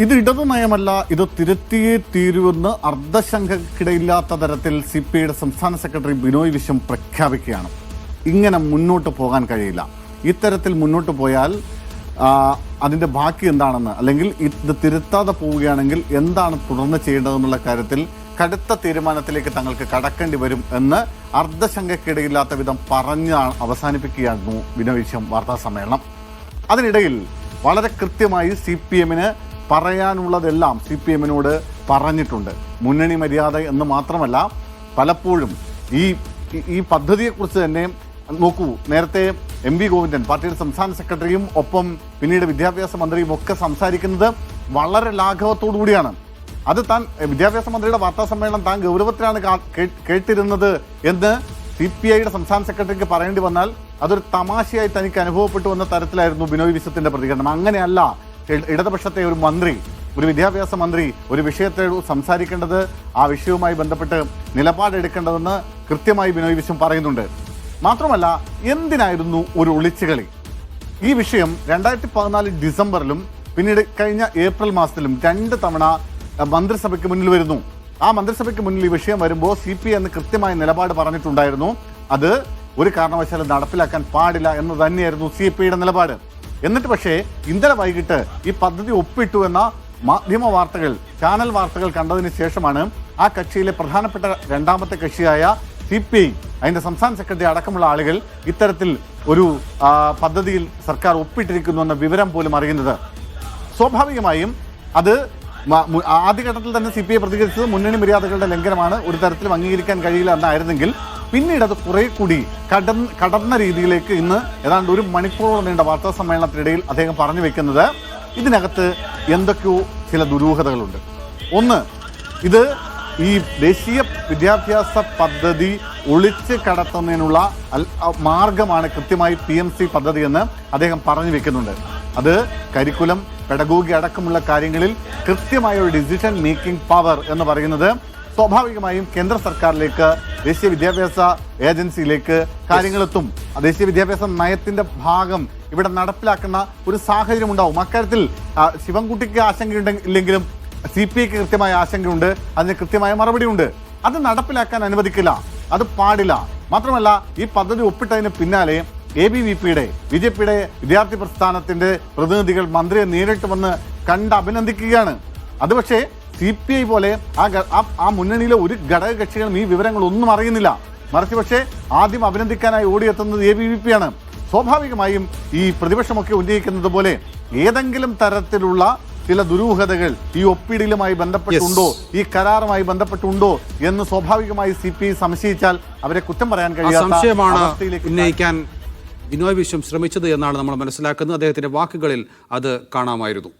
ഇത് ഇടതു നയമല്ല, ഇത് തിരുത്തിയേ തീരുവെന്ന് അർദ്ധശങ്കക്കിടയില്ലാത്ത തരത്തിൽ CPIയുടെ സംസ്ഥാന സെക്രട്ടറി ബിനോയ് വിശ്വം പ്രഖ്യാപിക്കുകയാണ്. ഇങ്ങനെ മുന്നോട്ട് പോകാൻ കഴിയില്ല. ഇത്തരത്തിൽ മുന്നോട്ട് പോയാൽ അതിൻ്റെ ബാക്കി എന്താണെന്ന്, അല്ലെങ്കിൽ ഇത് തിരുത്താതെ പോവുകയാണെങ്കിൽ എന്താണ് തുടർന്ന് ചെയ്യേണ്ടതെന്നുള്ള കാര്യത്തിൽ കടുത്ത തീരുമാനത്തിലേക്ക് തങ്ങൾക്ക് കടക്കേണ്ടി വരും എന്ന് അർദ്ധശങ്കക്കിടയില്ലാത്ത വിധം പറഞ്ഞ് അവസാനിപ്പിക്കുകയായിരുന്നു ബിനോയ് വിശ്വം വാർത്താ സമ്മേളനം. അതിനിടയിൽ വളരെ കൃത്യമായി CPMന് പറയാനുള്ളതെല്ലാം CPMനോട് പറഞ്ഞിട്ടുണ്ട്. മുന്നണി മര്യാദ എന്ന് മാത്രമല്ല, പലപ്പോഴും ഈ പദ്ധതിയെക്കുറിച്ച് തന്നെ നോക്കൂ, നേരത്തെ MV ഗോവിന്ദൻ പാർട്ടിയുടെ സംസ്ഥാന സെക്രട്ടറിയും ഒപ്പം പിന്നീട് വിദ്യാഭ്യാസ മന്ത്രിയും ഒക്കെ സംസാരിക്കുന്നത് വളരെ ലാഘവത്തോടു കൂടിയാണ്. അത് താൻ വിദ്യാഭ്യാസ മന്ത്രിയുടെ വാർത്താ സമ്മേളനം താൻ ഗൗരവത്തിലാണ് കേട്ടിരുന്നത് എന്ന് CPIയുടെ സംസ്ഥാന സെക്രട്ടറിക്ക് പറയേണ്ടി വന്നാൽ അതൊരു തമാശയായി തനിക്ക് അനുഭവപ്പെട്ടു എന്ന തരത്തിലായിരുന്നു ബിനോയ് വിശ്വത്തിന്റെ പ്രതികരണം. അങ്ങനെയല്ല ഇടതുപക്ഷത്തെ ഒരു മന്ത്രി, ഒരു വിദ്യാഭ്യാസ മന്ത്രി ഒരു വിഷയത്തെ സംസാരിക്കേണ്ടത്, ആ വിഷയവുമായി ബന്ധപ്പെട്ട് നിലപാടെടുക്കേണ്ടതെന്ന് കൃത്യമായി ബിനോയ് വിശ്വം പറയുന്നുണ്ട്. മാത്രമല്ല, എന്തിനായിരുന്നു ഒരു ഒളിച്ചുകളി? ഈ വിഷയം 2014 ഡിസംബറിലും പിന്നീട് കഴിഞ്ഞ ഏപ്രിൽ മാസത്തിലും 2 തവണ മന്ത്രിസഭയ്ക്ക് മുന്നിൽ വരുന്നു. ആ മന്ത്രിസഭയ്ക്ക് മുന്നിൽ ഈ വിഷയം വരുമ്പോൾ CPI എന്ന് കൃത്യമായ നിലപാട് പറഞ്ഞിട്ടുണ്ടായിരുന്നു. അത് ഒരു കാരണവശാലും നടപ്പിലാക്കാൻ പാടില്ല എന്ന് തന്നെയായിരുന്നു CPIയുടെ നിലപാട്. എന്നിട്ട് പക്ഷേ ഇന്നലെ വൈകിട്ട് ഈ പദ്ധതി ഒപ്പിട്ടു എന്ന മാധ്യമ വാർത്തകൾ, ചാനൽ വാർത്തകൾ കണ്ടതിന് ശേഷമാണ് ആ കക്ഷിയിലെ പ്രധാനപ്പെട്ട രണ്ടാമത്തെ കക്ഷിയായ CPI, അതിൻ്റെ സംസ്ഥാന സെക്രട്ടറി അടക്കമുള്ള ആളുകൾ ഇത്തരത്തിൽ ഒരു പദ്ധതിയിൽ സർക്കാർ ഒപ്പിട്ടിരിക്കുന്നു എന്ന വിവരം പോലും അറിയുന്നത്. സ്വാഭാവികമായും അത് ആദ്യഘട്ടത്തിൽ തന്നെ CPI പ്രതികരിച്ചത് മുന്നണി മര്യാദകളുടെ ലംഘനമാണ്, ഒരു തരത്തിലും അംഗീകരിക്കാൻ കഴിയില്ല എന്നായിരുന്നെങ്കിൽ പിന്നീട് അത് കുറെ കൂടി കടന്ന രീതിയിലേക്ക് ഇന്ന് ഏതാണ്ട് 1 മണിക്കൂറോളം നീണ്ട വാർത്താ സമ്മേളനത്തിനിടയിൽ അദ്ദേഹം പറഞ്ഞു വെക്കുന്നത് ഇതിനകത്ത് എന്തൊക്കെയോ ചില ദുരൂഹതകളുണ്ട്. ഒന്ന്, ഇത് ഈ ദേശീയ വിദ്യാഭ്യാസ പദ്ധതി ഒളിച്ച് കടത്തുന്നതിനുള്ള മാർഗമാണ് കൃത്യമായി PMC പദ്ധതി എന്ന് അദ്ദേഹം പറഞ്ഞു വെക്കുന്നുണ്ട്. അത് കരിക്കുലം, പെഡഗോഗി അടക്കമുള്ള കാര്യങ്ങളിൽ കൃത്യമായ ഒരു ഡിസിഷൻ മേക്കിംഗ് പവർ എന്ന് പറയുന്നത് സ്വാഭാവികമായും കേന്ദ്ര സർക്കാരിലേക്ക്, ദേശീയ വിദ്യാഭ്യാസ ഏജൻസിയിലേക്ക് കാര്യങ്ങളെത്തും. ദേശീയ വിദ്യാഭ്യാസ നയത്തിന്റെ ഭാഗം ഇവിടെ നടപ്പിലാക്കുന്ന ഒരു സാഹചര്യം ഉണ്ടാവും. അക്കാര്യത്തിൽ ശിവൻകുട്ടിക്ക് ആശങ്കയുണ്ടെങ്കിലും CPIക്ക് കൃത്യമായ ആശങ്കയുണ്ട്, അതിന് കൃത്യമായ മറുപടിയുണ്ട്. അത് നടപ്പിലാക്കാൻ അനുവദിക്കില്ല, അത് പാടില്ല. മാത്രമല്ല, ഈ പദ്ധതി ഒപ്പിട്ടതിന് പിന്നാലെ ABVPയുടെ BJPയുടെ വിദ്യാർത്ഥി പ്രസ്ഥാനത്തിന്റെ പ്രതിനിധികൾ മന്ത്രിയെ നേരിട്ട് വന്ന് കണ്ട് അഭിനന്ദിക്കുകയാണ്. അത് പക്ഷേ CPI പോലെ ആ മുന്നണിയിലെ ഒരു ഘടക കക്ഷികളും ഈ വിവരങ്ങളൊന്നും അറിയുന്നില്ല. മറിച്ച് പക്ഷേ ആദ്യം അഭിനന്ദിക്കാനായി ഓടിയെത്തുന്നത് ABVPയാണ്. സ്വാഭാവികമായും ഈ പ്രതിപക്ഷമൊക്കെ ഉന്നയിക്കുന്നത് പോലെ ഏതെങ്കിലും തരത്തിലുള്ള ചില ദുരൂഹതകൾ ഈ ഒപ്പിടലുമായി ബന്ധപ്പെട്ടുണ്ടോ, ഈ കരാറുമായി ബന്ധപ്പെട്ടുണ്ടോ എന്ന് സ്വാഭാവികമായി CPI സംശയിച്ചാൽ അവരെ കുറ്റം പറയാൻ കഴിയാത്ത ഉന്നയിക്കാൻ ബിനോയ് വിശ്വം ശ്രമിച്ചത് എന്നാണ് നമ്മൾ മനസ്സിലാക്കുന്നത്. അദ്ദേഹത്തിന്റെ വാക്കുകളിൽ അത് കാണാമായിരുന്നു.